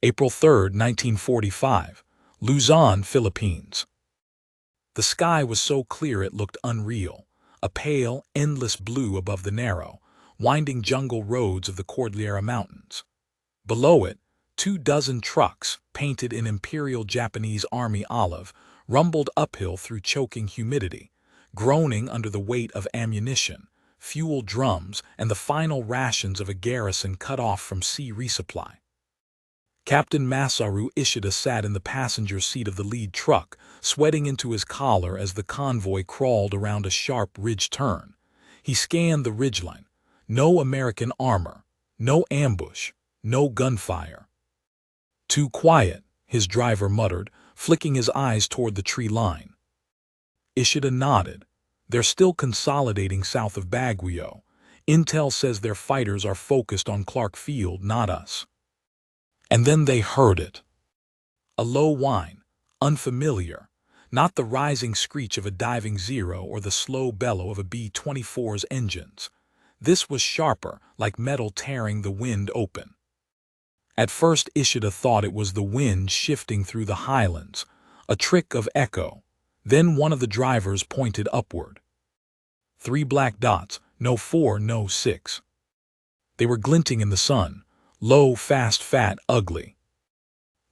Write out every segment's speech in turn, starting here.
April 3, 1945, Luzon, Philippines. The sky was so clear it looked unreal, a pale, endless blue above the narrow, winding jungle roads of the Cordillera Mountains. Below it, 24 trucks, painted in Imperial Japanese Army olive, rumbled uphill through choking humidity, groaning under the weight of ammunition, fuel drums, and the final rations of a garrison cut off from sea resupply. Captain Masaru Ishida sat in the passenger seat of the lead truck, sweating into his collar as the convoy crawled around a sharp ridge turn. He scanned the ridgeline. No American armor, no ambush, no gunfire. "Too quiet," his driver muttered, flicking his eyes toward the tree line. Ishida nodded. "They're still consolidating south of Baguio. Intel says their fighters are focused on Clark Field, not us." And then they heard it. A low whine, unfamiliar, not the rising screech of a diving Zero or the slow bellow of a B-24's engines. This was sharper, like metal tearing the wind open. At first Ishida thought it was the wind shifting through the highlands, a trick of echo. Then one of the drivers pointed upward. 3 black dots, no 4, no 6. They were glinting in the sun. Low, fast, fat, ugly.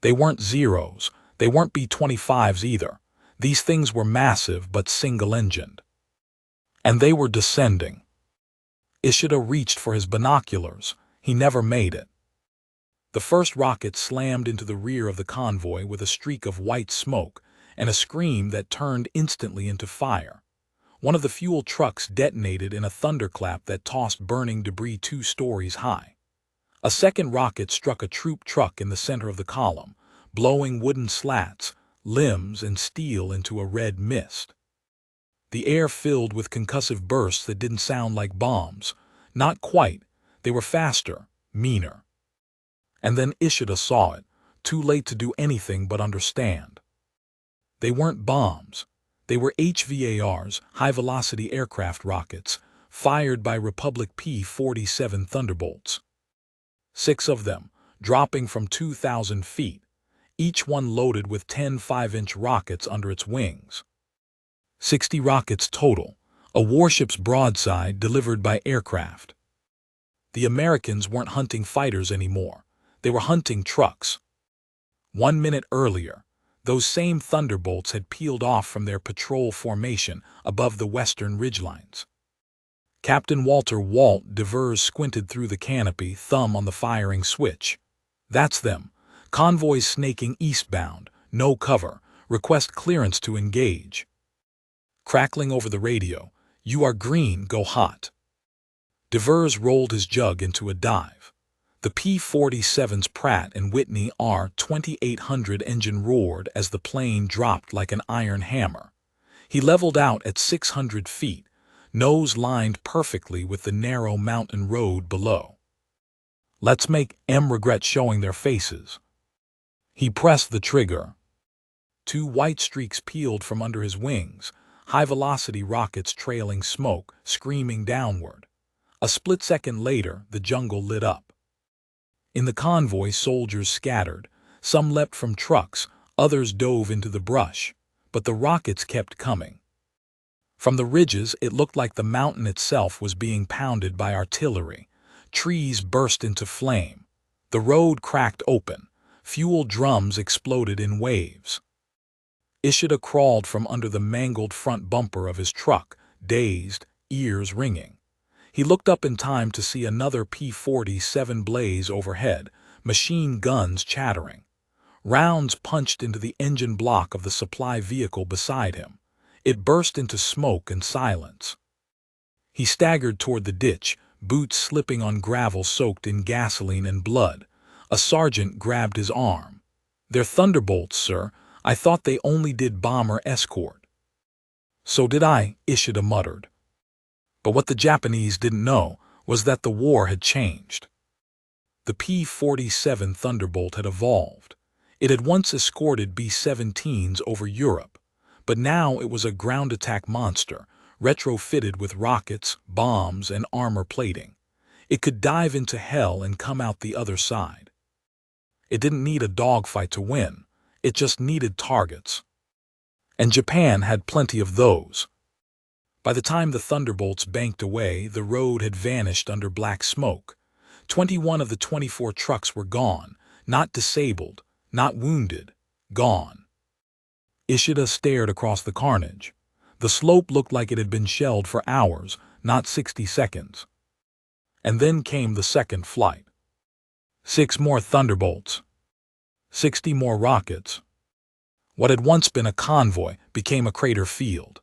They weren't Zeros. They weren't B-25s either. These things were massive but single-engined. And they were descending. Ishida reached for his binoculars. He never made it. The first rocket slammed into the rear of the convoy with a streak of white smoke and a scream that turned instantly into fire. One of the fuel trucks detonated in a thunderclap that tossed burning debris 2 stories high. A second rocket struck a troop truck in the center of the column, blowing wooden slats, limbs, and steel into a red mist. The air filled with concussive bursts that didn't sound like bombs. Not quite. They were faster, meaner. And then Ishida saw it, too late to do anything but understand. They weren't bombs. They were HVARs, high-velocity aircraft rockets, fired by Republic P-47 Thunderbolts. 6 of them, dropping from 2,000 feet, each one loaded with 10 5-inch rockets under its wings. 60 rockets total, a warship's broadside delivered by aircraft. The Americans weren't hunting fighters anymore. They were hunting trucks. 1 minute earlier, those same Thunderbolts had peeled off from their patrol formation above the western ridgelines. Captain Walter Walt Devers squinted through the canopy, thumb on the firing switch. "That's them. Convoys snaking eastbound. No cover. Request clearance to engage." Crackling over the radio, "You are green, go hot." Devers rolled his jug into a dive. The P-47's Pratt & Whitney R-2800 engine roared as the plane dropped like an iron hammer. He leveled out at 600 feet, nose lined perfectly with the narrow mountain road below. "Let's make 'em regret showing their faces." He pressed the trigger. 2 white streaks peeled from under his wings, high-velocity rockets trailing smoke, screaming downward. A split second later, the jungle lit up. In the convoy, soldiers scattered. Some leapt from trucks, others dove into the brush. But the rockets kept coming. From the ridges, it looked like the mountain itself was being pounded by artillery. Trees burst into flame. The road cracked open. Fuel drums exploded in waves. Ishida crawled from under the mangled front bumper of his truck, dazed, ears ringing. He looked up in time to see another P-47 blaze overhead, machine guns chattering. Rounds punched into the engine block of the supply vehicle beside him. It burst into smoke and silence. He staggered toward the ditch, boots slipping on gravel soaked in gasoline and blood. A sergeant grabbed his arm. "They're Thunderbolts, sir. I thought they only did bomber escort." "So did I," Ishida muttered. But what the Japanese didn't know was that the war had changed. The P-47 Thunderbolt had evolved. It had once escorted B-17s over Europe, but now it was a ground attack monster, retrofitted with rockets, bombs, and armor plating. It could dive into hell and come out the other side. It didn't need a dogfight to win. It just needed targets. And Japan had plenty of those. By the time the Thunderbolts banked away, the road had vanished under black smoke. 21 of the 24 trucks were gone, not disabled, not wounded, gone. Ishida stared across the carnage. The slope looked like it had been shelled for hours, not 60 seconds. And then came the second flight. 6 more Thunderbolts. 60 more rockets. What had once been a convoy became a crater field.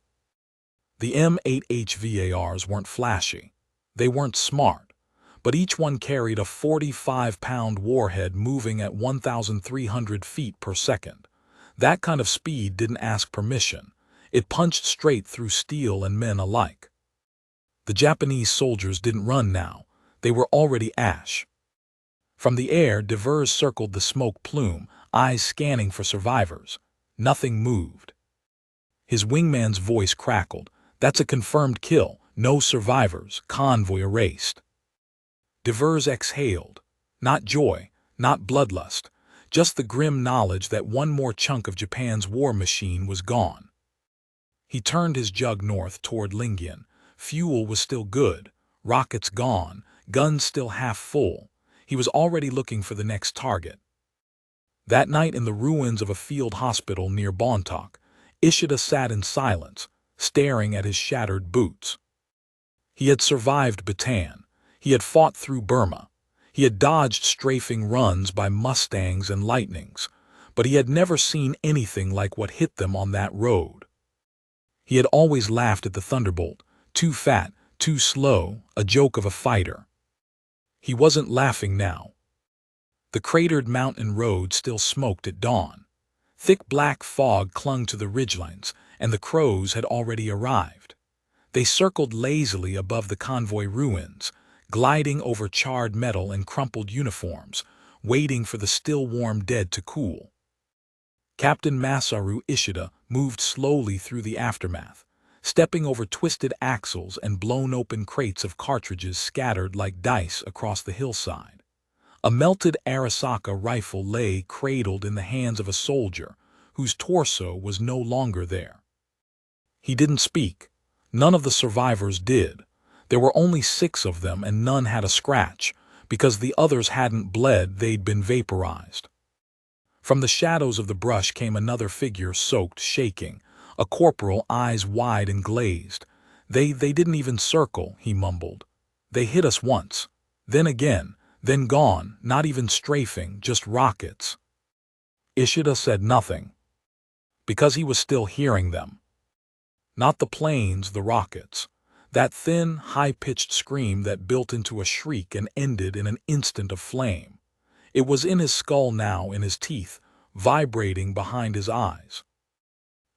The M8 HVARs weren't flashy. They weren't smart. But each one carried a 45-pound warhead moving at 1,300 feet per second. That kind of speed didn't ask permission. It punched straight through steel and men alike. The Japanese soldiers didn't run now. They were already ash. From the air, Devers circled the smoke plume, eyes scanning for survivors. Nothing moved. His wingman's voice crackled. That's a confirmed kill. No survivors. Convoy erased. Devers exhaled. Not joy, not bloodlust, just the grim knowledge that one more chunk of Japan's war machine was gone. He turned his jug north toward Lingyan. Fuel was still good, rockets gone, guns still half full. He was already looking for the next target. That night in the ruins of a field hospital near Bontoc, Ishida sat in silence, staring at his shattered boots. He had survived Bataan. He had fought through Burma. He had dodged strafing runs by Mustangs and Lightnings, but he had never seen anything like what hit them on that road. He had always laughed at the Thunderbolt, too fat, too slow, a joke of a fighter. He wasn't laughing now. The cratered mountain road still smoked at dawn. Thick black fog clung to the ridgelines, and the crows had already arrived. They circled lazily above the convoy ruins, gliding over charred metal and crumpled uniforms, waiting for the still-warm dead to cool. Captain Masaru Ishida moved slowly through the aftermath, stepping over twisted axles and blown-open crates of cartridges scattered like dice across the hillside. A melted Arisaka rifle lay cradled in the hands of a soldier whose torso was no longer there. He didn't speak. None of the survivors did. There were only 6 of them and none had a scratch, because the others hadn't bled, they'd been vaporized. From the shadows of the brush came another figure soaked, shaking, a corporal, eyes wide and glazed. They didn't even circle, he mumbled. They hit us once, then again, then gone, not even strafing, just rockets. Ishida said nothing, because he was still hearing them. Not the planes, the rockets. That thin, high-pitched scream that built into a shriek and ended in an instant of flame. It was in his skull now, in his teeth, vibrating behind his eyes.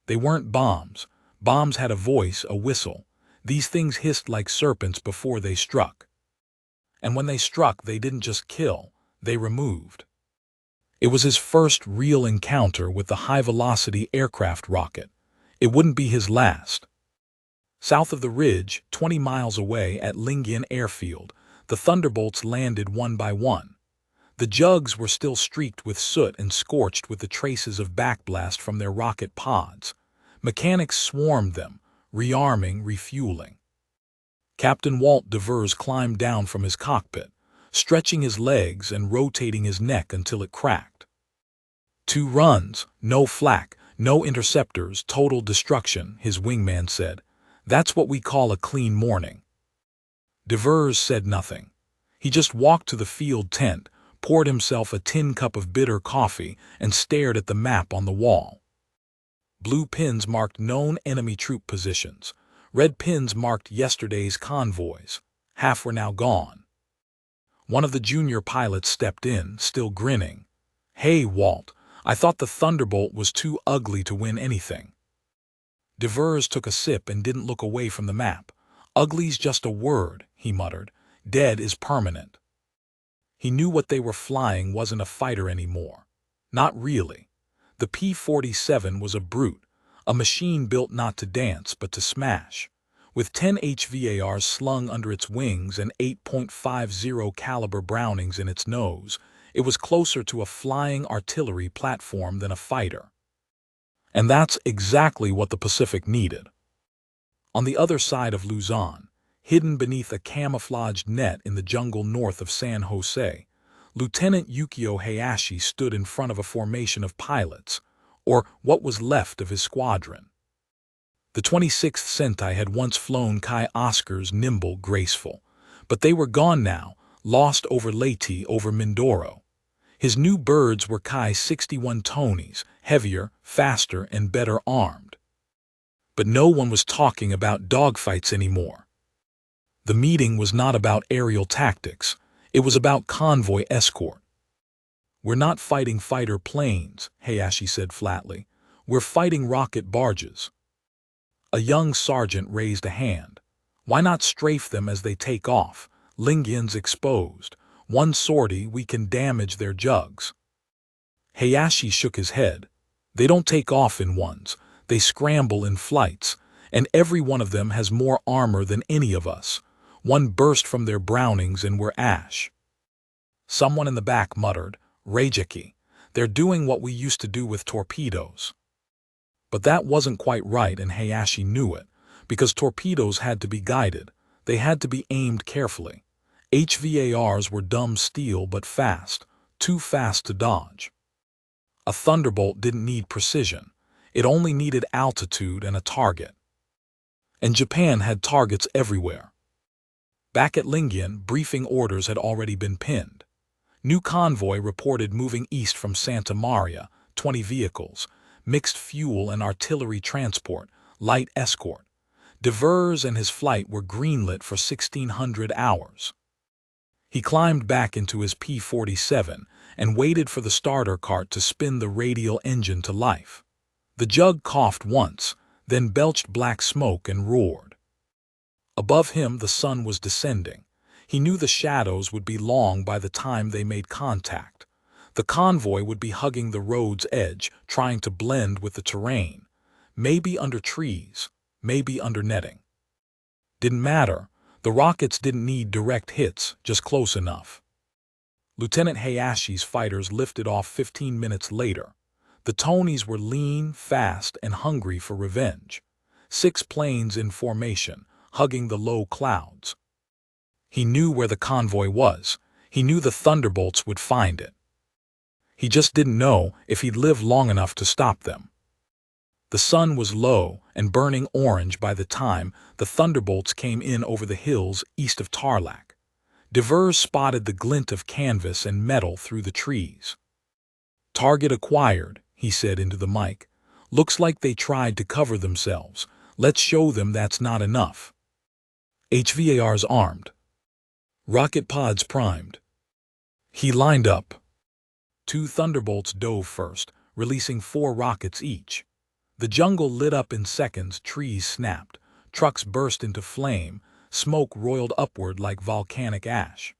They weren't bombs. Bombs had a voice, a whistle. These things hissed like serpents before they struck. And when they struck, they didn't just kill, they removed. It was his first real encounter with the high-velocity aircraft rocket. It wouldn't be his last. South of the ridge, 20 miles away at Lingyan Airfield, the Thunderbolts landed one by one. The jugs were still streaked with soot and scorched with the traces of backblast from their rocket pods. Mechanics swarmed them, rearming, refueling. Captain Walt Devers climbed down from his cockpit, stretching his legs and rotating his neck until it cracked. 2 runs, no flak, no interceptors, total destruction, his wingman said. That's what we call a clean morning. Devers said nothing. He just walked to the field tent, poured himself a tin cup of bitter coffee, and stared at the map on the wall. Blue pins marked known enemy troop positions. Red pins marked yesterday's convoys. Half were now gone. One of the junior pilots stepped in, still grinning. "Hey, Walt, I thought the Thunderbolt was too ugly to win anything." Devers took a sip and didn't look away from the map. "Ugly's just a word," he muttered. "Dead is permanent." He knew what they were flying wasn't a fighter anymore. Not really. The P-47 was a brute, a machine built not to dance but to smash. With 10 HVARs slung under its wings and 8.50 caliber Brownings in its nose, It was closer to a flying artillery platform than a fighter. And that's exactly what the Pacific needed. On the other side of Luzon, hidden beneath a camouflaged net in the jungle north of San Jose, Lieutenant Yukio Hayashi stood in front of a formation of pilots, or what was left of his squadron. The 26th Sentai had once flown Kai Oscar's nimble, graceful, but they were gone now, lost over Leyte over Mindoro. His new birds were Kai 61 Tonys, heavier, faster, and better armed. But no one was talking about dogfights anymore. The meeting was not about aerial tactics, it was about convoy escort. "We're not fighting fighter planes," Hayashi said flatly. "We're fighting rocket barges." A young sergeant raised a hand. "Why not strafe them as they take off? Lingian's exposed. One sortie, we can damage their jugs." Hayashi shook his head. "They don't take off in ones. They scramble in flights, and every one of them has more armor than any of us. One burst from their Brownings and we're ash." Someone in the back muttered, "Reijeki, they're doing what we used to do with torpedoes." But that wasn't quite right, and Hayashi knew it, because torpedoes had to be guided. They had to be aimed carefully. HVARs were dumb steel but fast, too fast to dodge. A Thunderbolt didn't need precision. It only needed altitude and a target. And Japan had targets everywhere. Back at Lingian, briefing orders had already been pinned. New convoy reported moving east from Santa Maria, 20 vehicles, mixed fuel and artillery transport, light escort. Devers and his flight were greenlit for 1600 hours. He climbed back into his P-47 and waited for the starter cart to spin the radial engine to life. The jug coughed once, then belched black smoke and roared. Above him the sun was descending. He knew the shadows would be long by the time they made contact. The convoy would be hugging the road's edge, trying to blend with the terrain. Maybe under trees, maybe under netting. Didn't matter. The rockets didn't need direct hits, just close enough. Lieutenant Hayashi's fighters lifted off 15 minutes later. The Tonys were lean, fast, and hungry for revenge. 6 planes in formation, hugging the low clouds. He knew where the convoy was. He knew the Thunderbolts would find it. He just didn't know if he'd live long enough to stop them. The sun was low and burning orange by the time the Thunderbolts came in over the hills east of Tarlac. Devers spotted the glint of canvas and metal through the trees. "Target acquired," he said into the mic. "Looks like they tried to cover themselves. Let's show them that's not enough." HVARs armed. Rocket pods primed. He lined up. 2 Thunderbolts dove first, releasing 4 rockets each. The jungle lit up in seconds, trees snapped, trucks burst into flame, smoke roiled upward like volcanic ash.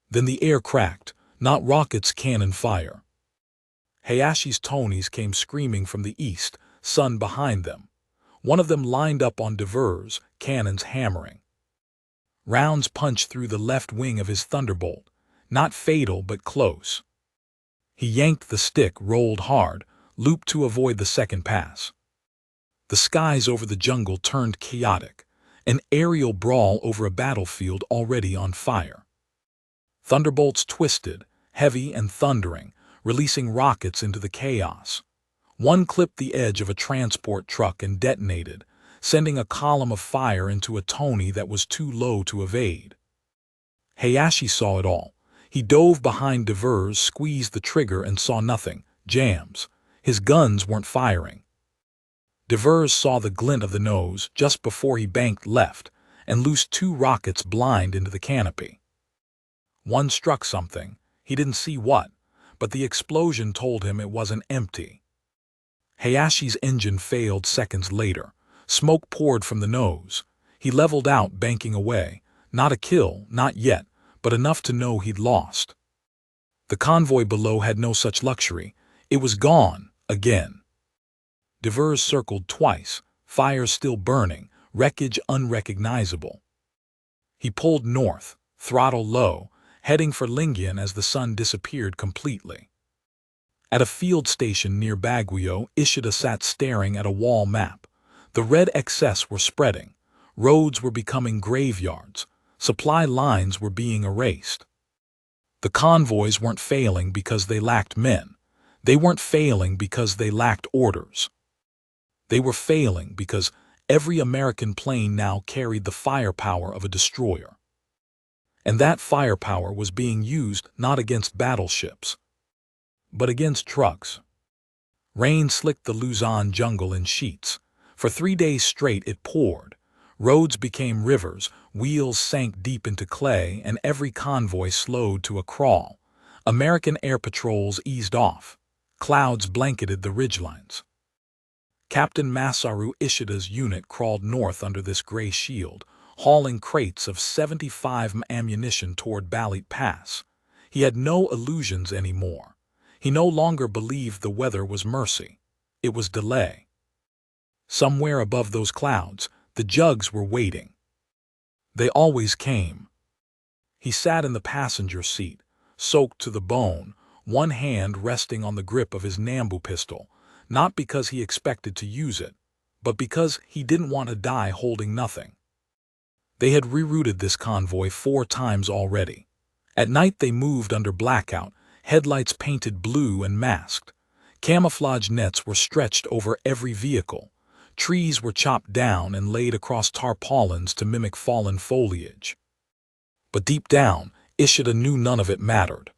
Then the air cracked, not rockets, cannon fire. Hayashi's Tonys came screaming from the east, sun behind them. One of them lined up on Devers, cannons hammering. Rounds punched through the left wing of his Thunderbolt, not fatal but close. He yanked the stick, rolled hard, looped to avoid the second pass. The skies over the jungle turned chaotic, an aerial brawl over a battlefield already on fire. Thunderbolts twisted, heavy and thundering, releasing rockets into the chaos. One clipped the edge of a transport truck and detonated, sending a column of fire into a Tony that was too low to evade. Hayashi saw it all. He dove behind Devers, squeezed the trigger, and saw nothing. Jams. His guns weren't firing. Devers saw the glint of the nose just before he banked left and loosed 2 rockets blind into the canopy. One struck something. He didn't see what, but the explosion told him it wasn't empty. Hayashi's engine failed seconds later. Smoke poured from the nose. He leveled out, banking away. Not a kill, not yet, but enough to know he'd lost. The convoy below had no such luxury. It was gone, again. Devers circled twice, fire still burning, wreckage unrecognizable. He pulled north, throttle low, heading for Lingyan as the sun disappeared completely. At a field station near Baguio, Ishida sat staring at a wall map. The red excess were spreading. Roads were becoming graveyards. Supply lines were being erased. The convoys weren't failing because they lacked men. They weren't failing because they lacked orders. They were failing because every American plane now carried the firepower of a destroyer. And that firepower was being used not against battleships, but against trucks. Rain slicked the Luzon jungle in sheets. For 3 days straight it poured. Roads became rivers, wheels sank deep into clay, and every convoy slowed to a crawl. American air patrols eased off. Clouds blanketed the ridgelines. Captain Masaru Ishida's unit crawled north under this gray shield, hauling crates of 75 ammunition toward Balit Pass. He had no illusions anymore. He no longer believed the weather was mercy. It was delay. Somewhere above those clouds, the jugs were waiting. They always came. He sat in the passenger seat, soaked to the bone, one hand resting on the grip of his Nambu pistol, not because he expected to use it, but because he didn't want to die holding nothing. They had rerouted this convoy 4 times already. At night they moved under blackout, headlights painted blue and masked. Camouflage nets were stretched over every vehicle. Trees were chopped down and laid across tarpaulins to mimic fallen foliage. But deep down, Ishida knew none of it mattered.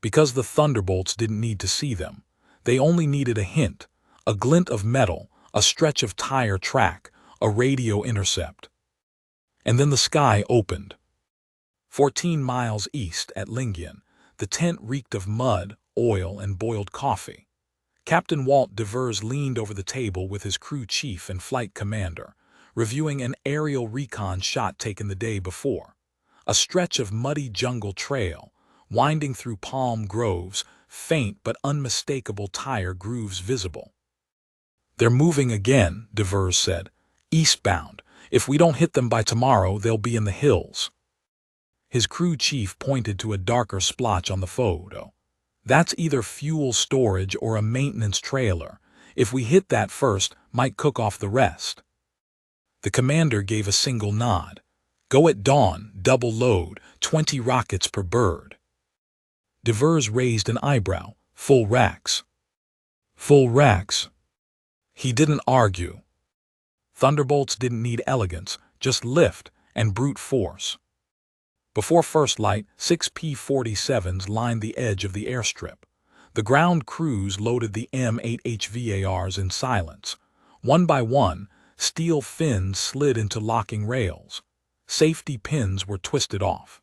Because the Thunderbolts didn't need to see them. They only needed a hint, a glint of metal, a stretch of tire track, a radio intercept. And then the sky opened. 14 miles east at Lingyan, the tent reeked of mud, oil, and boiled coffee. Captain Walt Devers leaned over the table with his crew chief and flight commander, reviewing an aerial recon shot taken the day before. A stretch of muddy jungle trail, winding through palm groves, faint but unmistakable tire grooves visible. "They're moving again," Devers said. "Eastbound. If we don't hit them by tomorrow, they'll be in the hills." His crew chief pointed to a darker splotch on the photo. "That's either fuel storage or a maintenance trailer. If we hit that first, might cook off the rest." The commander gave a single nod. "Go at dawn, double load, 20 rockets per bird." Devers raised an eyebrow. "Full racks." "Full racks." He didn't argue. Thunderbolts didn't need elegance, just lift and brute force. Before first light, 6 P-47s lined the edge of the airstrip. The ground crews loaded the M8 HVARs in silence. One by one, steel fins slid into locking rails. Safety pins were twisted off.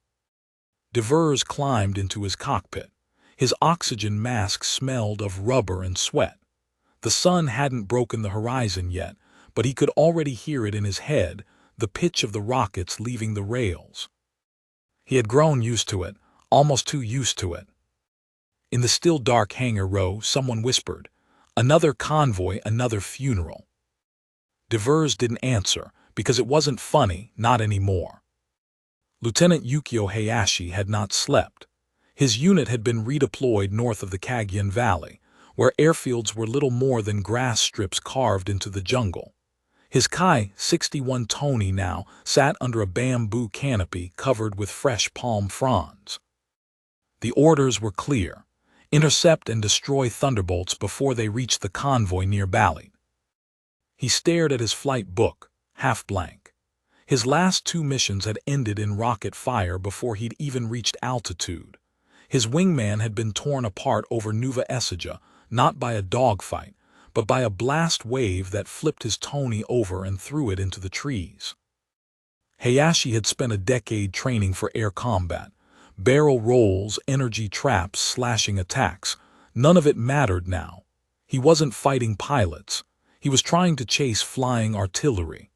Devers climbed into his cockpit. His oxygen mask smelled of rubber and sweat. The sun hadn't broken the horizon yet, but he could already hear it in his head, the pitch of the rockets leaving the rails. He had grown used to it, almost too used to it. In the still dark hangar row, someone whispered, "Another convoy, another funeral." Devers didn't answer, because it wasn't funny, not anymore. Lieutenant Yukio Hayashi had not slept. His unit had been redeployed north of the Cagayan Valley, where airfields were little more than grass strips carved into the jungle. His Kai 61 Tony now sat under a bamboo canopy covered with fresh palm fronds. The orders were clear: intercept and destroy Thunderbolts before they reached the convoy near Balit. He stared at his flight book, half blank. His last 2 missions had ended in rocket fire before he'd even reached altitude. His wingman had been torn apart over Nueva Ecija, not by a dogfight, but by a blast wave that flipped his Tony over and threw it into the trees. Hayashi had spent a decade training for air combat. Barrel rolls, energy traps, slashing attacks. None of it mattered now. He wasn't fighting pilots. He was trying to chase flying artillery.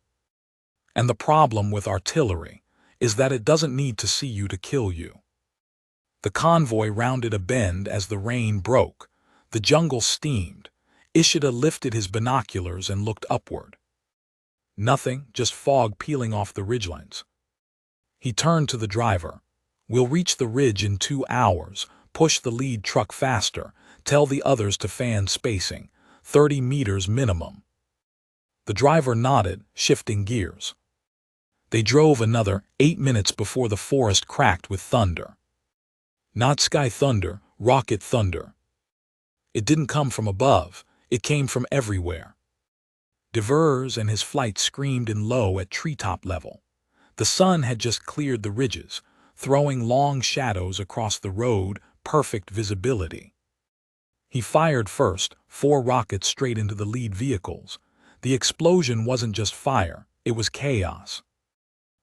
And the problem with artillery is that it doesn't need to see you to kill you. The convoy rounded a bend as the rain broke. The jungle steamed. Ishida lifted his binoculars and looked upward. Nothing, just fog peeling off the ridgelines. He turned to the driver. We'll reach the ridge in 2 hours. Push the lead truck faster. Tell the others to fan spacing. 30 meters minimum. The driver nodded, shifting gears. They drove another 8 minutes before the forest cracked with thunder. Not sky thunder, rocket thunder. It didn't come from above, it came from everywhere. Devers and his flight screamed in low at treetop level. The sun had just cleared the ridges, throwing long shadows across the road, perfect visibility. He fired first, 4 rockets straight into the lead vehicles. The explosion wasn't just fire, it was chaos.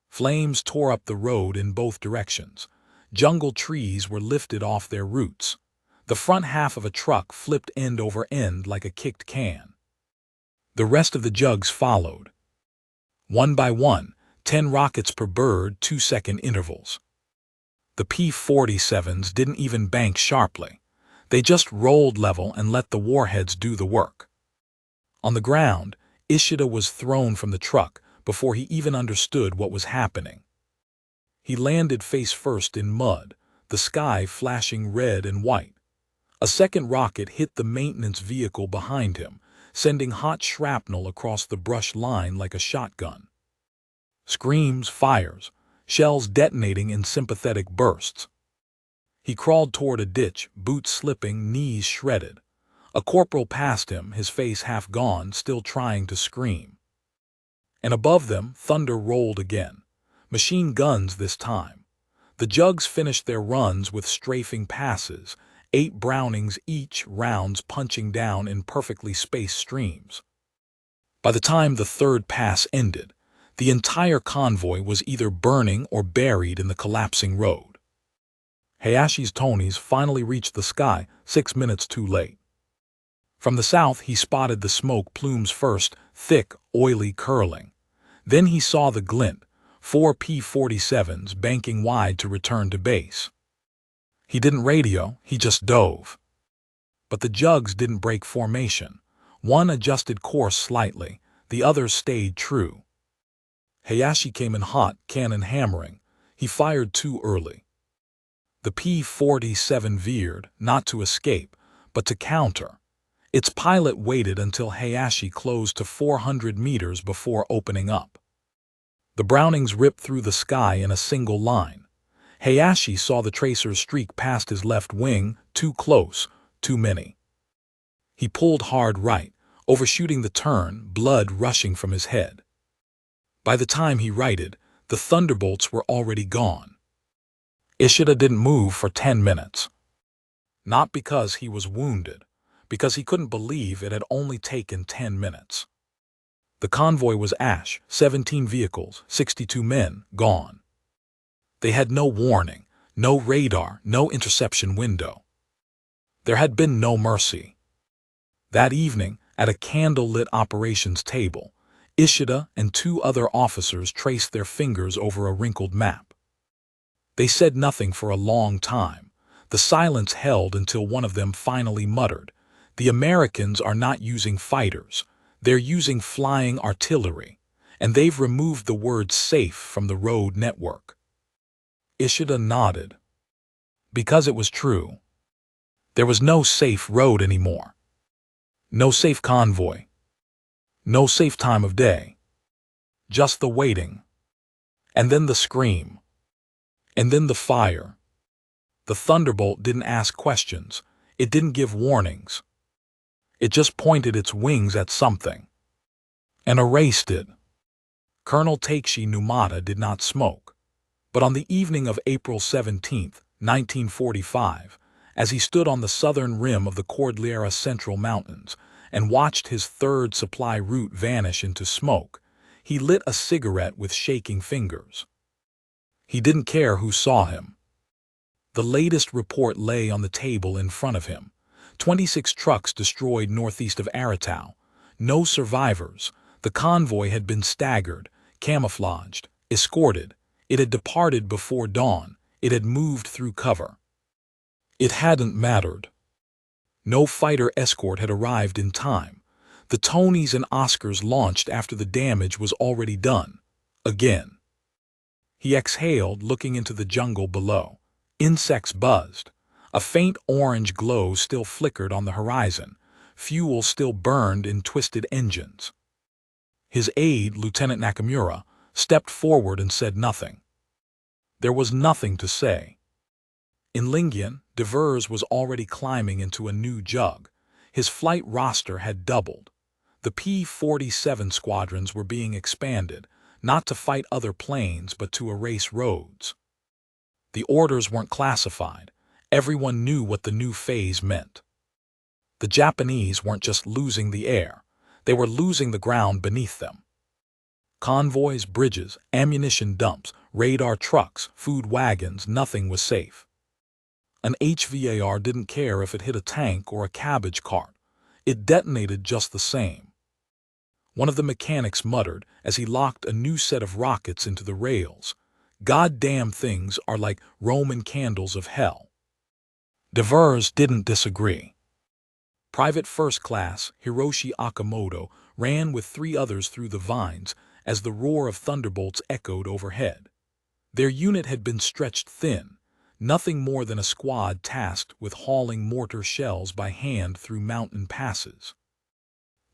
Flames tore up the road in both directions. Jungle trees were lifted off their roots. The front half of a truck flipped end over end like a kicked can. The rest of the jugs followed. One by one, 10 rockets per bird, 2-second intervals. The P-47s didn't even bank sharply. They just rolled level and let the warheads do the work. On the ground, Ishida was thrown from the truck before he even understood what was happening. He landed face first in mud, the sky flashing red and white. A second rocket hit the maintenance vehicle behind him, sending hot shrapnel across the brush line like a shotgun. Screams, fires, shells detonating in sympathetic bursts. He crawled toward a ditch, boots slipping, knees shredded. A corporal passed him, his face half gone, still trying to scream. And above them, thunder rolled again. Machine guns this time. The jugs finished their runs with strafing passes, 8 Brownings each, rounds punching down in perfectly spaced streams. By the time the third pass ended, the entire convoy was either burning or buried in the collapsing road. Hayashi's Tonys finally reached the sky, 6 minutes too late. From the south he spotted the smoke plumes first, thick, oily, curling. Then he saw the glint, 4 P-47s banking wide to return to base. He didn't radio, he just dove. But the jugs didn't break formation. One adjusted course slightly, the other stayed true. Hayashi came in hot, cannon hammering. He fired too early. The P-47 veered, not to escape, but to counter. Its pilot waited until Hayashi closed to 400 meters before opening up. The Brownings ripped through the sky in a single line. Hayashi saw the tracers streak past his left wing, too close, too many. He pulled hard right, overshooting the turn, blood rushing from his head. By the time he righted, the Thunderbolts were already gone. Ishida didn't move for 10 minutes. Not because he was wounded, because he couldn't believe it had only taken 10 minutes. The convoy was ash, 17 vehicles, 62 men, gone. They had no warning, no radar, no interception window. There had been no mercy. That evening, at a candle-lit operations table, Ishida and 2 other officers traced their fingers over a wrinkled map. They said nothing for a long time. The silence held until one of them finally muttered, "The Americans are not using fighters. They're using flying artillery, and they've removed the word safe from the road network." Ishida nodded. Because it was true. There was no safe road anymore. No safe convoy. No safe time of day. Just the waiting. And then the scream. And then the fire. The Thunderbolt didn't ask questions. It didn't give warnings. It just pointed its wings at something. And erased it. Colonel Takeshi Numata did not smoke. But on the evening of April 17, 1945, as he stood on the southern rim of the Cordillera Central Mountains and watched his third supply route vanish into smoke, he lit a cigarette with shaking fingers. He didn't care who saw him. The latest report lay on the table in front of him. 26 trucks destroyed northeast of Aratau. No survivors. The convoy had been staggered, camouflaged, escorted. It had departed before dawn. It had moved through cover. It hadn't mattered. No fighter escort had arrived in time. The Tonys and Oscars launched after the damage was already done. Again. He exhaled, looking into the jungle below. Insects buzzed. A faint orange glow still flickered on the horizon. Fuel still burned in twisted engines. His aide, Lieutenant Nakamura, stepped forward and said nothing. There was nothing to say. In Lingyan, Devers was already climbing into a new jug. His flight roster had doubled. The P-47 squadrons were being expanded, not to fight other planes but to erase roads. The orders weren't classified. Everyone knew what the new phase meant. The Japanese weren't just losing the air. They were losing the ground beneath them. Convoys, bridges, ammunition dumps, radar trucks, food wagons, nothing was safe. An HVAR didn't care if it hit a tank or a cabbage cart. It detonated just the same. One of the mechanics muttered as he locked a new set of rockets into the rails. "Goddamn things are like Roman candles of hell." Devers didn't disagree. Private First Class Hiroshi Akamoto ran with 3 others through the vines as the roar of thunderbolts echoed overhead. Their unit had been stretched thin, nothing more than a squad tasked with hauling mortar shells by hand through mountain passes.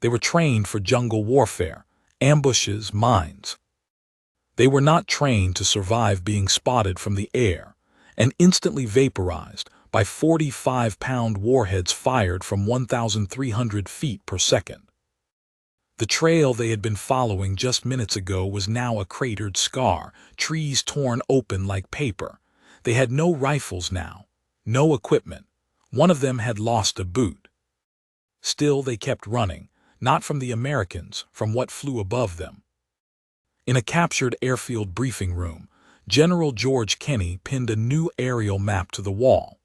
They were trained for jungle warfare, ambushes, mines. They were not trained to survive being spotted from the air and instantly vaporized by 45-pound warheads fired from 1,300 feet per second. The trail they had been following just minutes ago was now a cratered scar, trees torn open like paper. They had no rifles now, no equipment. One of them had lost a boot. Still they kept running, not from the Americans, from what flew above them. In a captured airfield briefing room, General George Kenney pinned a new aerial map to the wall.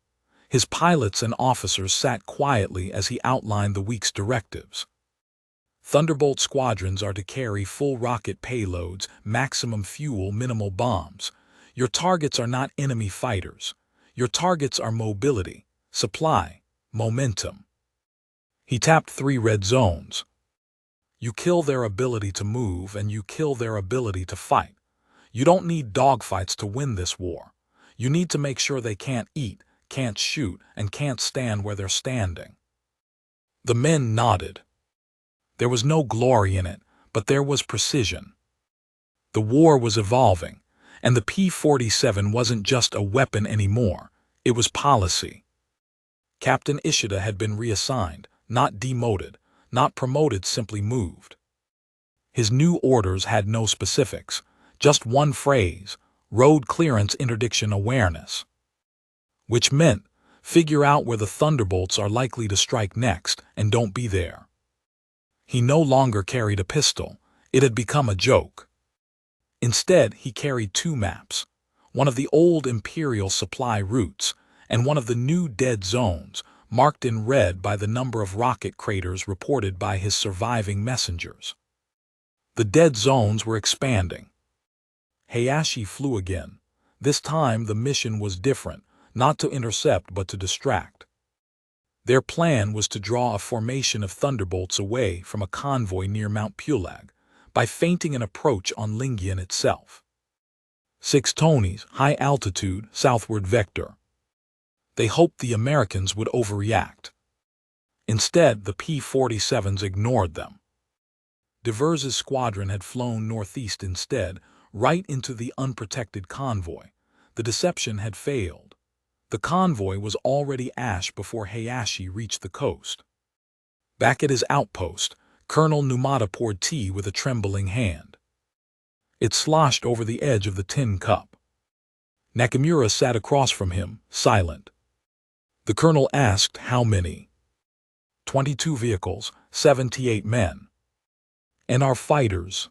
His pilots and officers sat quietly as he outlined the week's directives. Thunderbolt squadrons are to carry full rocket payloads, maximum fuel, minimal bombs. Your targets are not enemy fighters. Your targets are mobility, supply, momentum. He tapped 3 red zones. You kill their ability to move and you kill their ability to fight. You don't need dogfights to win this war. You need to make sure they can't eat, can't shoot, and can't stand where they're standing. The men nodded. There was no glory in it, but there was precision. The war was evolving, and the P-47 wasn't just a weapon anymore. It was policy. Captain Ishida had been reassigned, not demoted, not promoted, simply moved. His new orders had no specifics, just one phrase: road clearance interdiction awareness. Which meant, figure out where the Thunderbolts are likely to strike next and don't be there. He no longer carried a pistol. It had become a joke. Instead, he carried 2 maps, one of the old Imperial supply routes and one of the new dead zones, marked in red by the number of rocket craters reported by his surviving messengers. The dead zones were expanding. Hayashi flew again. This time the mission was different, not to intercept but to distract. Their plan was to draw a formation of Thunderbolts away from a convoy near Mount Pulag by feinting an approach on Lingyan itself. 6 Tonys, high altitude, southward vector. They hoped the Americans would overreact. Instead, the P-47s ignored them. Devers' squadron had flown northeast instead, right into the unprotected convoy. The deception had failed. The convoy was already ash before Hayashi reached the coast. Back at his outpost, Colonel Numata poured tea with a trembling hand. It sloshed over the edge of the tin cup. Nakamura sat across from him, silent. The colonel asked how many. 22 vehicles, 78 men. And our fighters?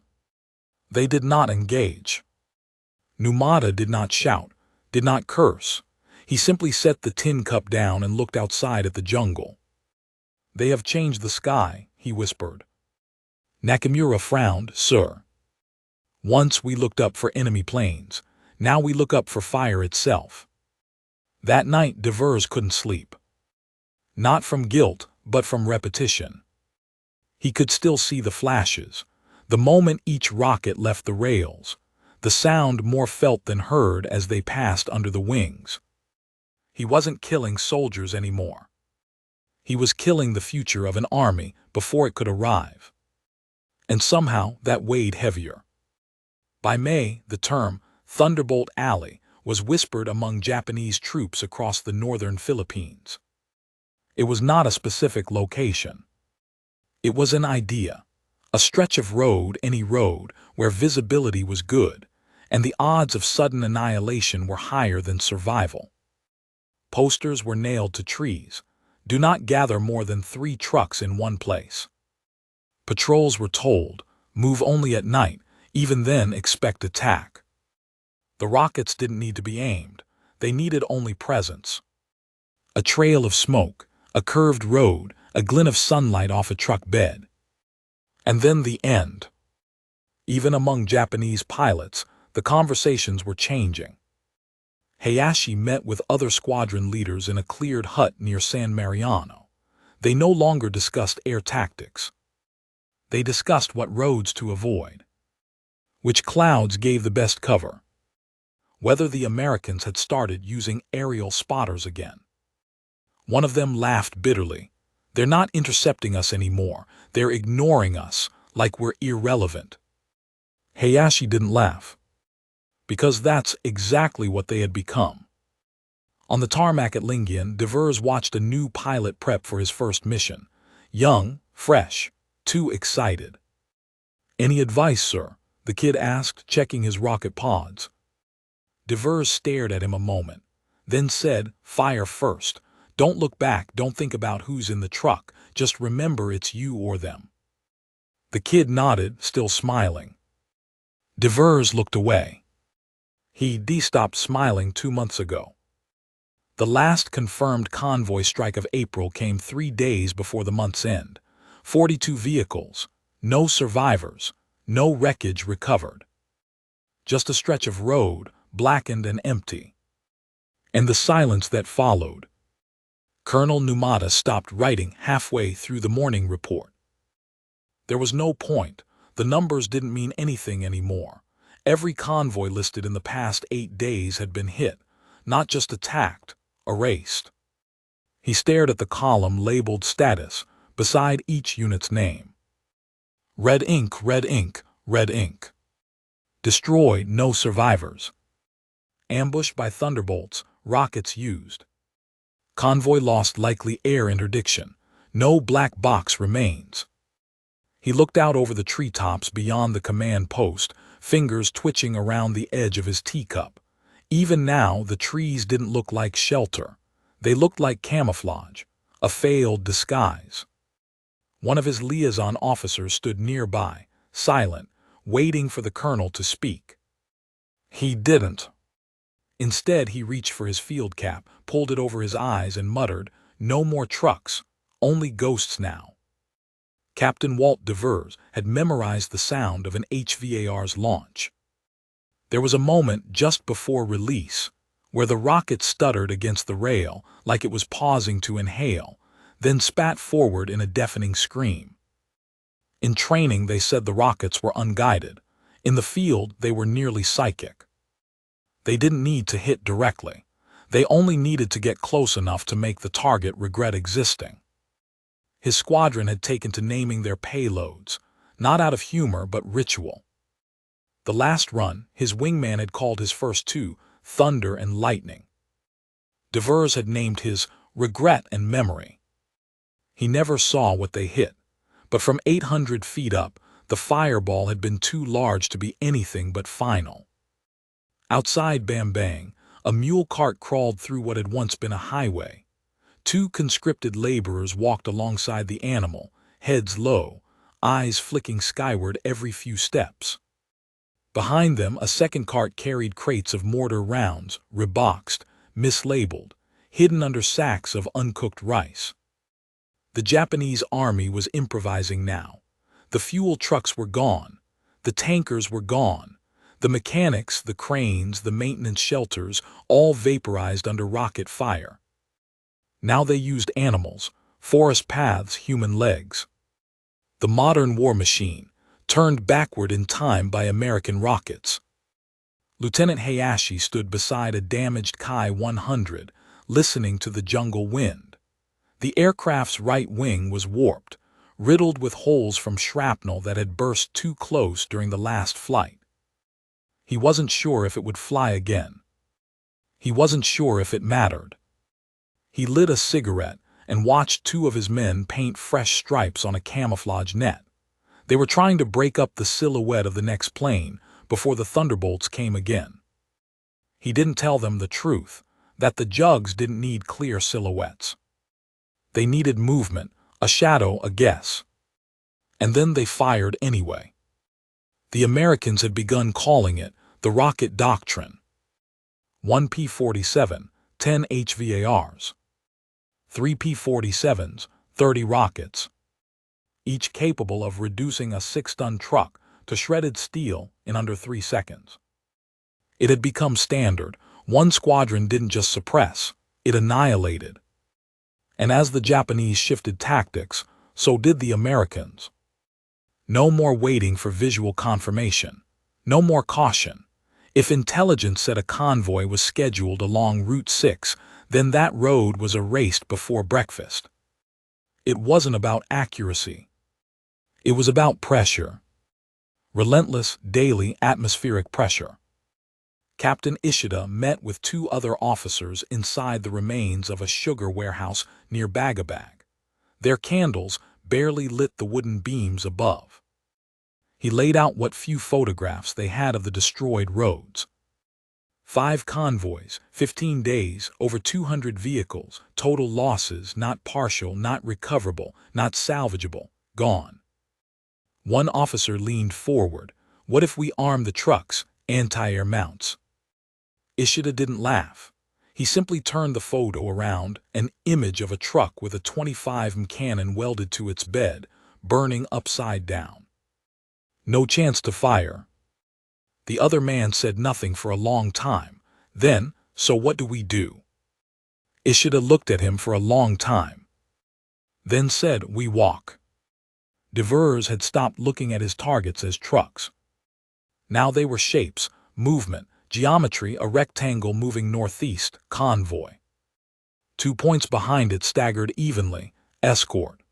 They did not engage. Numata did not shout, did not curse. He simply set the tin cup down and looked outside at the jungle. They have changed the sky, he whispered. Nakamura frowned. Sir. Once we looked up for enemy planes. Now we look up for fire itself. That night Devers couldn't sleep. Not from guilt, but from repetition. He could still see the flashes. The moment each rocket left the rails, the sound more felt than heard as they passed under the wings. He wasn't killing soldiers anymore. He was killing the future of an army before it could arrive. And somehow that weighed heavier. By May, the term Thunderbolt Alley was whispered among Japanese troops across the northern Philippines. It was not a specific location. It was an idea, a stretch of road, any road, where visibility was good, and the odds of sudden annihilation were higher than survival. Posters were nailed to trees. Do not gather more than 3 trucks in one place. Patrols were told, move only at night, even then expect attack. The rockets didn't need to be aimed. They needed only presence. A trail of smoke, a curved road, a glint of sunlight off a truck bed. And then the end. Even among Japanese pilots, the conversations were changing. Hayashi met with other squadron leaders in a cleared hut near San Mariano. They no longer discussed air tactics. They discussed what roads to avoid, which clouds gave the best cover, whether the Americans had started using aerial spotters again. One of them laughed bitterly. They're not intercepting us anymore. They're ignoring us like we're irrelevant. Hayashi didn't laugh, because that's exactly what they had become. On the tarmac at Lingian, Devers watched a new pilot prep for his first mission. Young, fresh, too excited. "Any advice, sir?" the kid asked, checking his rocket pods. Devers stared at him a moment, then said, "Fire first. Don't look back, don't think about who's in the truck, just remember it's you or them." The kid nodded, still smiling. Devers looked away. He'd stopped smiling 2 months ago. The last confirmed convoy strike of April came 3 days before the month's end. 42 vehicles, no survivors, no wreckage recovered. Just a stretch of road, blackened and empty. And the silence that followed. Colonel Numata stopped writing halfway through the morning report. There was no point. The numbers didn't mean anything anymore. Every convoy listed in the past 8 days had been hit, not just attacked, erased. He stared at the column labeled status beside each unit's name. Red ink, red ink, red ink. Destroyed, no survivors. Ambushed by Thunderbolts, rockets used. Convoy lost, likely air interdiction. No black box remains. He looked out over the treetops beyond the command post, fingers twitching around the edge of his teacup. Even now, the trees didn't look like shelter. They looked like camouflage, a failed disguise. One of his liaison officers stood nearby, silent, waiting for the colonel to speak. He didn't. Instead, he reached for his field cap, pulled it over his eyes, and muttered, "No more trucks, only ghosts now." Captain Walt Devers had memorized the sound of an HVAR's launch. There was a moment just before release where the rocket stuttered against the rail like it was pausing to inhale, then spat forward in a deafening scream. In training, they said the rockets were unguided. In the field, they were nearly psychic. They didn't need to hit directly. They only needed to get close enough to make the target regret existing. His squadron had taken to naming their payloads, not out of humor but ritual. The last run, his wingman had called his first 2 Thunder and Lightning. Devers had named his Regret and Memory. He never saw what they hit, but from 800 feet up, the fireball had been too large to be anything but final. Outside Bambang, a mule cart crawled through what had once been a highway. 2 conscripted laborers walked alongside the animal, heads low, eyes flicking skyward every few steps. Behind them, a second cart carried crates of mortar rounds, reboxed, mislabeled, hidden under sacks of uncooked rice. The Japanese army was improvising now. The fuel trucks were gone. The tankers were gone. The mechanics, the cranes, the maintenance shelters, all vaporized under rocket fire. Now they used animals, forest paths, human legs. The modern war machine, turned backward in time by American rockets. Lieutenant Hayashi stood beside a damaged Kai-100, listening to the jungle wind. The aircraft's right wing was warped, riddled with holes from shrapnel that had burst too close during the last flight. He wasn't sure if it would fly again. He wasn't sure if it mattered. He lit a cigarette and watched two of his men paint fresh stripes on a camouflage net. They were trying to break up the silhouette of the next plane before the Thunderbolts came again. He didn't tell them the truth, that the jugs didn't need clear silhouettes. They needed movement, a shadow, a guess. And then they fired anyway. The Americans had begun calling it the rocket doctrine. 1 P-47, 10 HVARs. 3 P-47s, 30 rockets. Each capable of reducing a 6-ton truck to shredded steel in under 3 seconds. It had become standard. One squadron didn't just suppress, it annihilated. And as the Japanese shifted tactics, so did the Americans. No more waiting for visual confirmation. No more caution. If intelligence said a convoy was scheduled along Route 6, then that road was erased before breakfast. It wasn't about accuracy. It was about pressure. Relentless, daily atmospheric pressure. Captain Ishida met with 2 other officers inside the remains of a sugar warehouse near Bagabag. Their candles barely lit the wooden beams above. He laid out what few photographs they had of the destroyed roads. 5 convoys, 15 days, over 200 vehicles, total losses, not partial, not recoverable, not salvageable, gone. One officer leaned forward. What if we arm the trucks, anti-air mounts? Ishida didn't laugh. He simply turned the photo around, an image of a truck with a .25 cannon welded to its bed, burning upside down. No chance to fire. The other man said nothing for a long time. Then, so what do we do? Ishida looked at him for a long time. Then said, we walk. Devers had stopped looking at his targets as trucks. Now they were shapes, movement, geometry, a rectangle moving northeast, convoy. 2 points behind it staggered evenly, escort.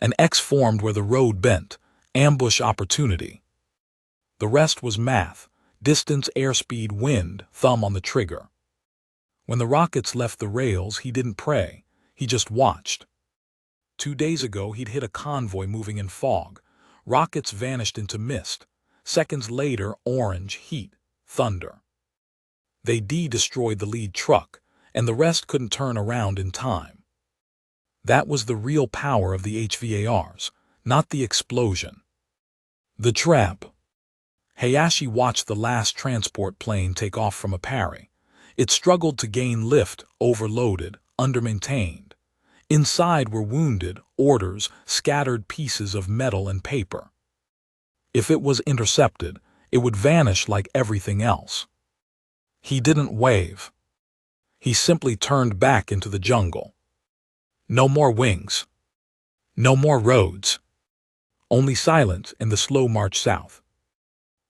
An X formed where the road bent, ambush opportunity. The rest was math, distance, airspeed, wind, thumb on the trigger. When the rockets left the rails, he didn't pray, he just watched. 2 days ago, he'd hit a convoy moving in fog. Rockets vanished into mist. Seconds later, orange, heat, thunder. They destroyed the lead truck, and the rest couldn't turn around in time. That was the real power of the HVARs, not the explosion. The trap. Hayashi watched the last transport plane take off from a parry. It struggled to gain lift, overloaded, undermaintained. Inside were wounded, orders, scattered pieces of metal and paper. If it was intercepted, it would vanish like everything else. He didn't wave. He simply turned back into the jungle. No more wings. No more roads. Only silence in the slow march south.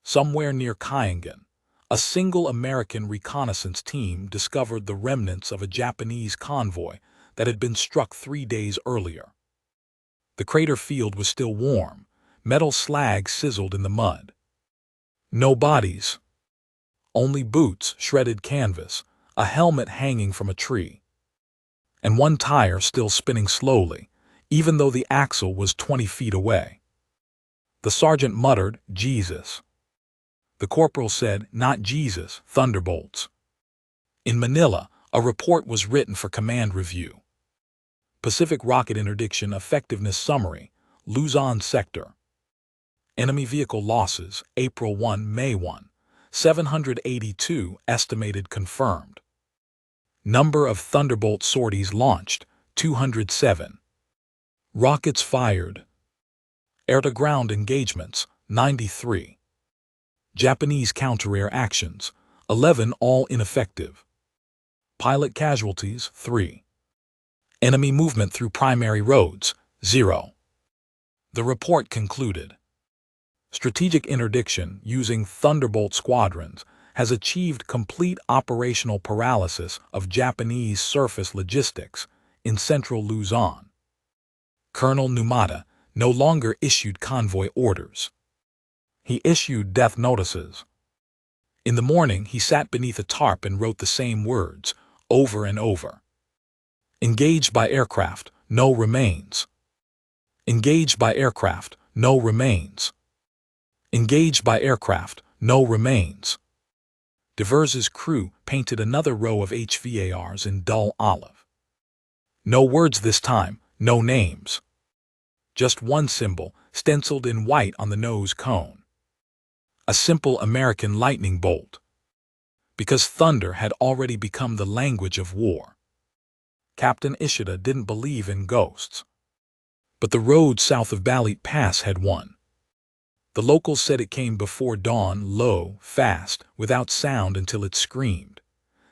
Somewhere near Kyangan, a single American reconnaissance team discovered the remnants of a Japanese convoy that had been struck 3 days earlier. The crater field was still warm. Metal slag sizzled in the mud. No bodies. Only boots, shredded canvas, a helmet hanging from a tree. And one tire still spinning slowly, even though the axle was 20 feet away. The sergeant muttered, Jesus. The corporal said, not Jesus, Thunderbolts. In Manila, a report was written for command review. Pacific Rocket Interdiction Effectiveness Summary, Luzon Sector. Enemy vehicle losses, April 1, May 1, 782 estimated confirmed. Number of Thunderbolt sorties launched, 207. Rockets fired. Air-to-ground engagements, 93. Japanese counter-air actions, 11 all ineffective. Pilot casualties, 3. Enemy movement through primary roads, 0. The report concluded. Strategic interdiction using Thunderbolt squadrons has achieved complete operational paralysis of Japanese surface logistics in central Luzon. Colonel Numata no longer issued convoy orders. He issued death notices. In the morning, he sat beneath a tarp and wrote the same words, over and over. Engaged by aircraft, no remains. Engaged by aircraft, no remains. Engaged by aircraft, no remains. Divers's crew painted another row of HVARs in dull olive. No words this time, no names. Just one symbol, stenciled in white on the nose cone. A simple American lightning bolt. Because thunder had already become the language of war. Captain Ishida didn't believe in ghosts. But the road south of Balit Pass had won. The locals said it came before dawn, low, fast, without sound until it screamed.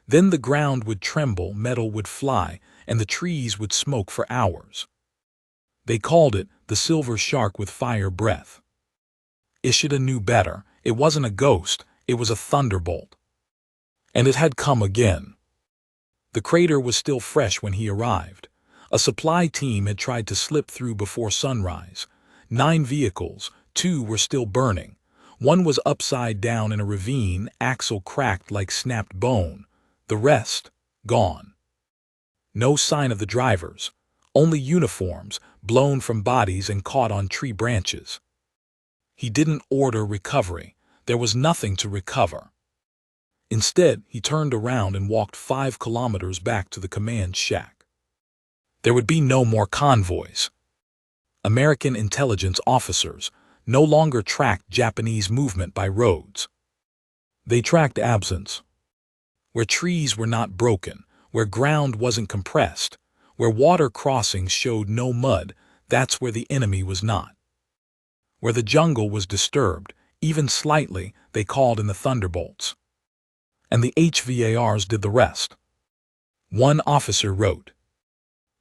Then the ground would tremble, metal would fly, and the trees would smoke for hours. They called it the silver shark with fire breath. Ishida knew better. It wasn't a ghost, it was a thunderbolt. And it had come again. The crater was still fresh when he arrived. A supply team had tried to slip through before sunrise. 9 vehicles, 2 were still burning. 1 was upside down in a ravine, axle cracked like snapped bone. The rest, gone. No sign of the drivers, only uniforms, blown from bodies and caught on tree branches. He didn't order recovery. There was nothing to recover. Instead, he turned around and walked 5 kilometers back to the command shack. There would be no more convoys. American intelligence officers no longer tracked Japanese movement by roads. They tracked absence. Where trees were not broken, where ground wasn't compressed, where water crossings showed no mud, that's where the enemy was not. Where the jungle was disturbed, even slightly, they called in the Thunderbolts. And the HVARs did the rest. One officer wrote,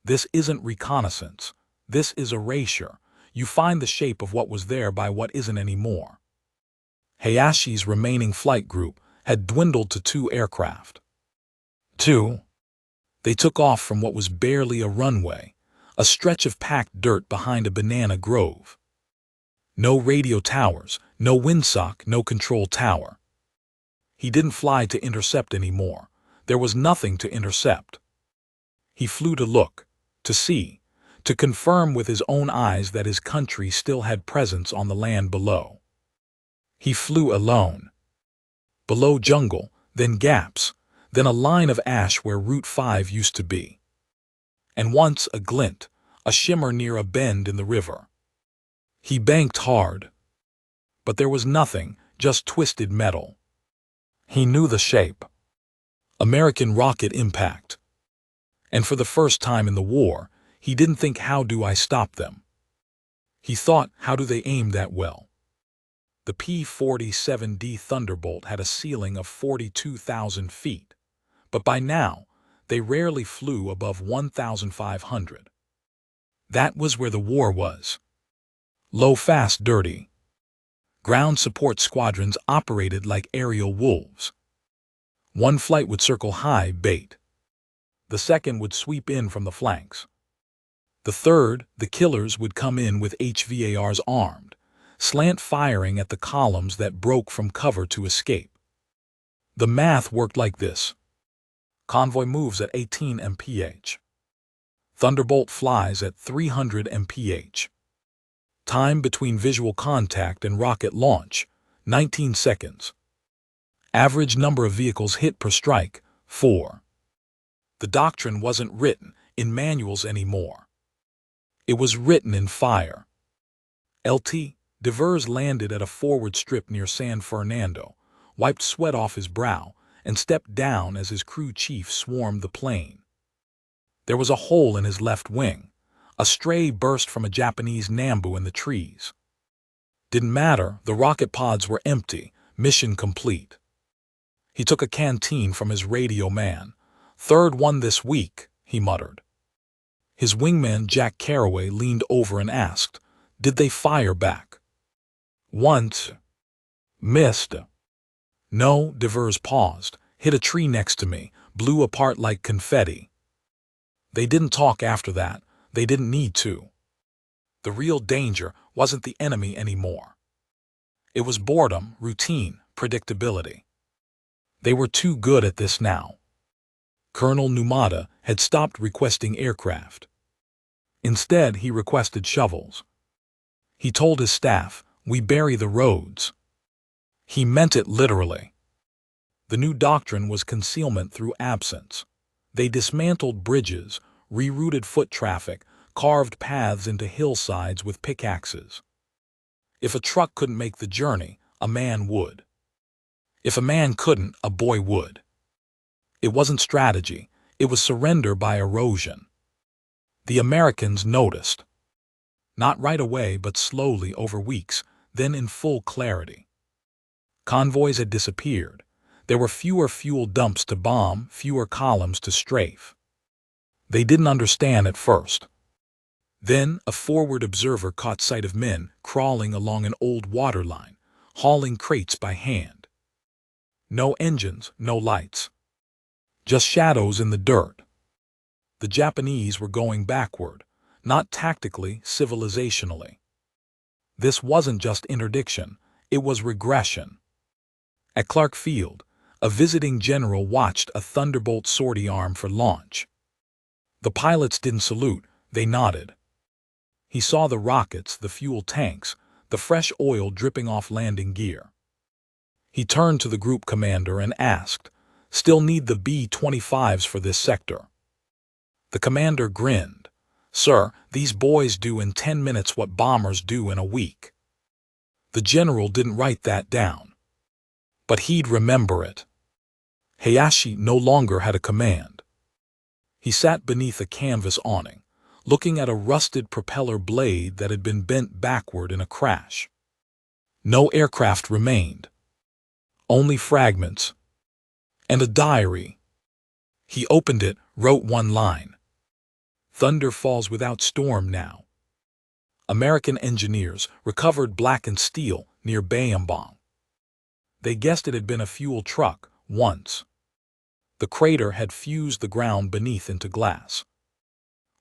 "This isn't reconnaissance. This is erasure. You find the shape of what was there by what isn't anymore." Hayashi's remaining flight group had dwindled to 2 aircraft. 2. They took off from what was barely a runway, a stretch of packed dirt behind a banana grove. No radio towers, no windsock, no control tower. He didn't fly to intercept anymore. There was nothing to intercept. He flew to look, to see, to confirm with his own eyes that his country still had presence on the land below. He flew alone. Below jungle, then gaps, then a line of ash where Route 5 used to be. And once a glint, a shimmer near a bend in the river. He banked hard. But there was nothing, just twisted metal. He knew the shape. American rocket impact. And for the first time in the war, he didn't think, how do I stop them? He thought, how do they aim that well? The P-47D Thunderbolt had a ceiling of 42,000 feet, but by now, they rarely flew above 1,500. That was where the war was. Low, fast, dirty. Ground support squadrons operated like aerial wolves. One flight would circle high, bait. The second would sweep in from the flanks. The third, the killers, would come in with HVARs armed, slant firing at the columns that broke from cover to escape. The math worked like this. Convoy moves at 18 mph. Thunderbolt flies at 300 mph. Time between visual contact and rocket launch, 19 seconds. Average number of vehicles hit per strike, 4. The doctrine wasn't written in manuals anymore. It was written in fire. Lt. Devers landed at a forward strip near San Fernando, wiped sweat off his brow, and stepped down as his crew chief swarmed the plane. There was a hole in his left wing. A stray burst from a Japanese Nambu in the trees. Didn't matter, the rocket pods were empty, mission complete. He took a canteen from his radio man. "Third one this week," he muttered. His wingman Jack Carraway leaned over and asked, "Did they fire back?" "Once. Missed." No, Devers paused, hit a tree next to me, blew apart like confetti. They didn't talk after that. They didn't need to. The real danger wasn't the enemy anymore. It was boredom, routine, predictability. They were too good at this now. Colonel Numata had stopped requesting aircraft. Instead, he requested shovels. He told his staff, "We bury the roads." He meant it literally. The new doctrine was concealment through absence. They dismantled bridges, rerouted foot traffic, carved paths into hillsides with pickaxes. If a truck couldn't make the journey, a man would. If a man couldn't, a boy would. It wasn't strategy, it was surrender by erosion. The Americans noticed. Not right away, but slowly over weeks, then in full clarity. Convoys had disappeared. There were fewer fuel dumps to bomb, fewer columns to strafe. They didn't understand at first. Then a forward observer caught sight of men crawling along an old water line, hauling crates by hand. No engines, no lights. Just shadows in the dirt. The Japanese were going backward, not tactically, civilizationally. This wasn't just interdiction, it was regression. At Clark Field, a visiting general watched a Thunderbolt sortie arm for launch. The pilots didn't salute, they nodded. He saw the rockets, the fuel tanks, the fresh oil dripping off landing gear. He turned to the group commander and asked, "Still need the B-25s for this sector?" The commander grinned. "Sir, these boys do in 10 minutes what bombers do in a week." The general didn't write that down. But he'd remember it. Hayashi no longer had a command. He sat beneath a canvas awning, looking at a rusted propeller blade that had been bent backward in a crash. No aircraft remained. Only fragments. And a diary. He opened it, wrote one line. "Thunder falls without storm now." American engineers recovered blackened steel near Bayambong. They guessed it had been a fuel truck once. The crater had fused the ground beneath into glass.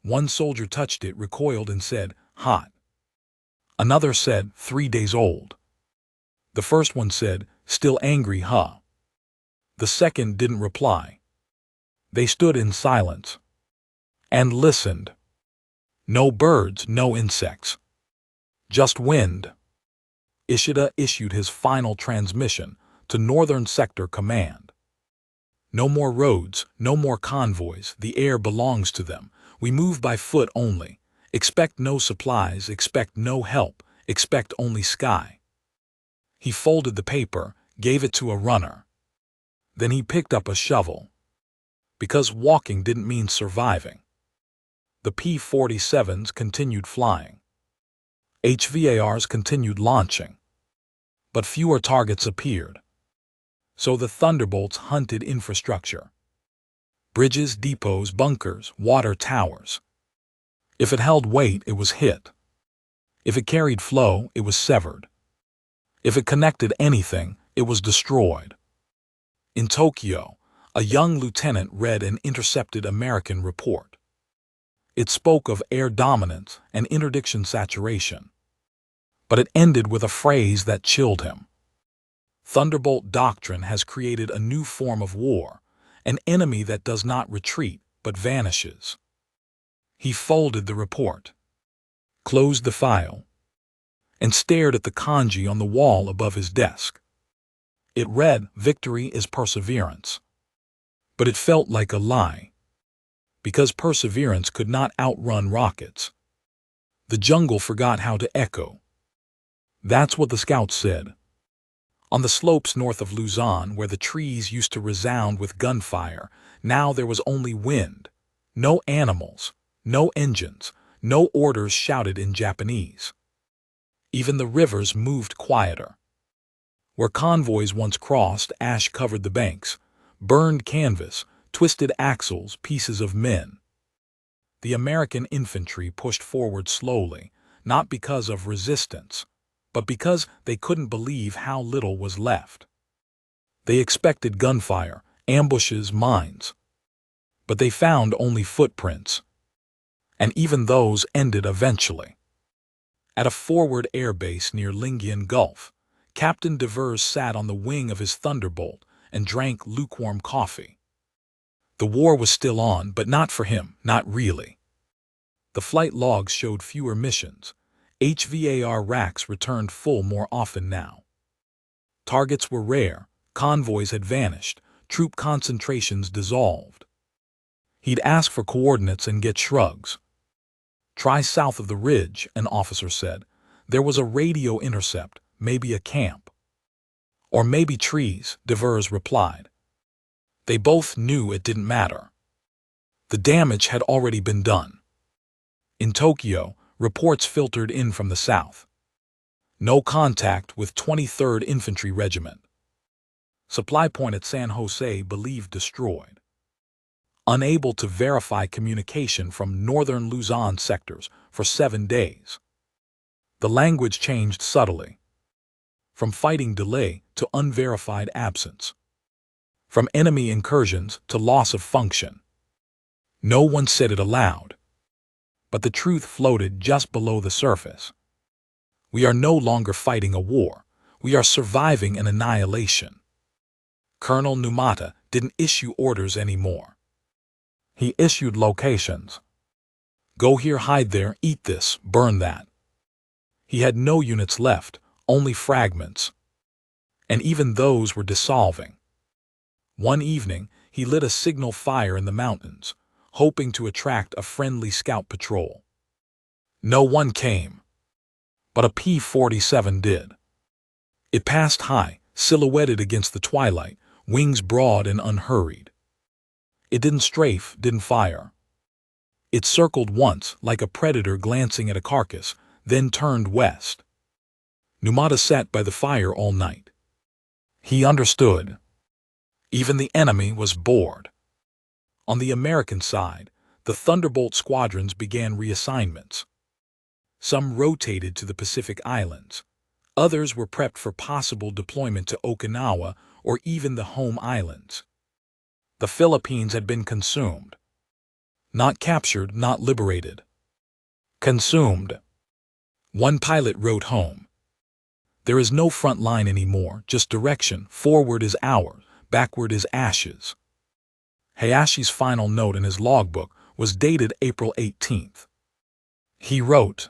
One soldier touched it, recoiled, and said, "Hot." Another said, "3 days old." The first one said, "Still angry, huh?" The second didn't reply. They stood in silence. And listened. No birds, no insects. Just wind. Ishida issued his final transmission to Northern Sector Command. "No more roads, no more convoys, the air belongs to them. We move by foot only. Expect no supplies, expect no help, expect only sky." He folded the paper, gave it to a runner. Then he picked up a shovel. Because walking didn't mean surviving. The P-47s continued flying. HVARs continued launching. But fewer targets appeared. So the Thunderbolts hunted infrastructure. Bridges, depots, bunkers, water towers. If it held weight, it was hit. If it carried flow, it was severed. If it connected anything, it was destroyed. In Tokyo, a young lieutenant read an intercepted American report. It spoke of air dominance and interdiction saturation. But it ended with a phrase that chilled him. Thunderbolt doctrine has created a new form of war, an enemy that does not retreat but vanishes. He folded the report, closed the file, and stared at the kanji on the wall above his desk. It read, "Victory is perseverance." But it felt like a lie. Because perseverance could not outrun rockets. The jungle forgot how to echo. That's what the scouts said. On the slopes north of Luzon, where the trees used to resound with gunfire, now there was only wind. No animals, no engines, no orders shouted in Japanese. Even the rivers moved quieter. Where convoys once crossed, ash covered the banks, burned canvas, twisted axles, pieces of men. The American infantry pushed forward slowly, not because of resistance, but because they couldn't believe how little was left. They expected gunfire, ambushes, mines. But they found only footprints. And even those ended eventually. At a forward airbase near Lingian Gulf, Captain Devers sat on the wing of his Thunderbolt and drank lukewarm coffee. The war was still on, but not for him, not really. The flight logs showed fewer missions. HVAR racks returned full more often now. Targets were rare, convoys had vanished, troop concentrations dissolved. He'd ask for coordinates and get shrugs. Try south of the ridge, an officer said. There was a radio intercept, maybe a camp. Or maybe trees, Devers replied. They both knew it didn't matter. The damage had already been done. In Tokyo, reports filtered in from the south. No contact with 23rd Infantry Regiment. Supply point at San Jose believed destroyed. Unable to verify communication from northern Luzon sectors for 7 days. The language changed subtly. From fighting delay to unverified absence. From enemy incursions to loss of function. No one said it aloud. But the truth floated just below the surface. We are no longer fighting a war. We are surviving an annihilation. Colonel Numata didn't issue orders anymore. He issued locations. Go here, hide there, eat this, burn that. He had no units left, only fragments. And even those were dissolving. One evening, he lit a signal fire in the mountains, hoping to attract a friendly scout patrol. No one came. But a P-47 did. It passed high, silhouetted against the twilight, wings broad and unhurried. It didn't strafe, didn't fire. It circled once, like a predator glancing at a carcass, then turned west. Numata sat by the fire all night. He understood. Even the enemy was bored. On the American side, the Thunderbolt squadrons began reassignments. Some rotated to the Pacific Islands. Others were prepped for possible deployment to Okinawa or even the home islands. The Philippines had been consumed. Not captured, not liberated. Consumed. One pilot wrote home. There is no front line anymore, just direction. Forward is ours, backward is ashes. Hayashi's final note in his logbook was dated April 18th. He wrote,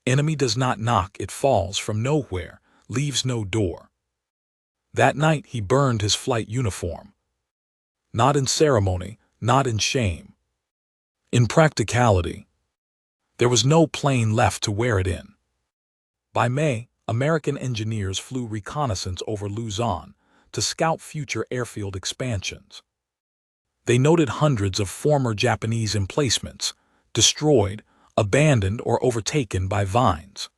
"Enemy does not knock, it falls from nowhere, leaves no door." That night he burned his flight uniform. Not in ceremony, not in shame. In practicality. There was no plane left to wear it in. By May, American engineers flew reconnaissance over Luzon to scout future airfield expansions. They noted hundreds of former Japanese emplacements, destroyed, abandoned, or overtaken by vines.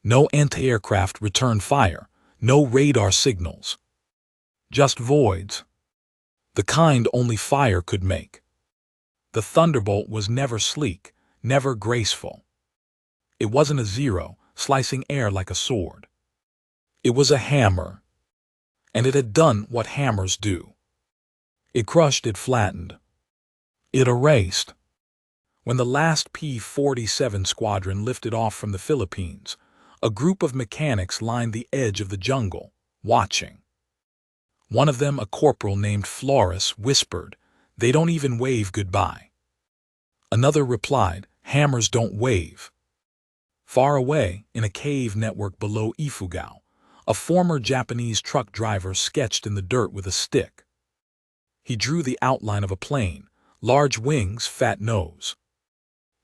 No anti-aircraft returned fire, no radar signals. Just voids. The kind only fire could make. The Thunderbolt was never sleek, never graceful. It wasn't a zero, slicing air like a sword. It was a hammer. And it had done what hammers do. It crushed, it flattened. It erased. When the last P-47 squadron lifted off from the Philippines, a group of mechanics lined the edge of the jungle, watching. One of them, a corporal named Flores, whispered, "They don't even wave goodbye." Another replied, "Hammers don't wave." Far away, in a cave network below Ifugao, a former Japanese truck driver sketched in the dirt with a stick. He drew the outline of a plane, large wings, fat nose.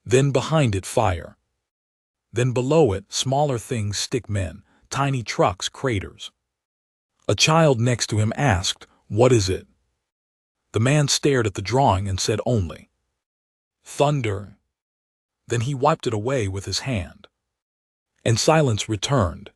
Then behind it, fire. Then below it, smaller things, stick men, tiny trucks, craters. A child next to him asked, "What is it?" The man stared at the drawing and said only, "Thunder." Then he wiped it away with his hand. And silence returned.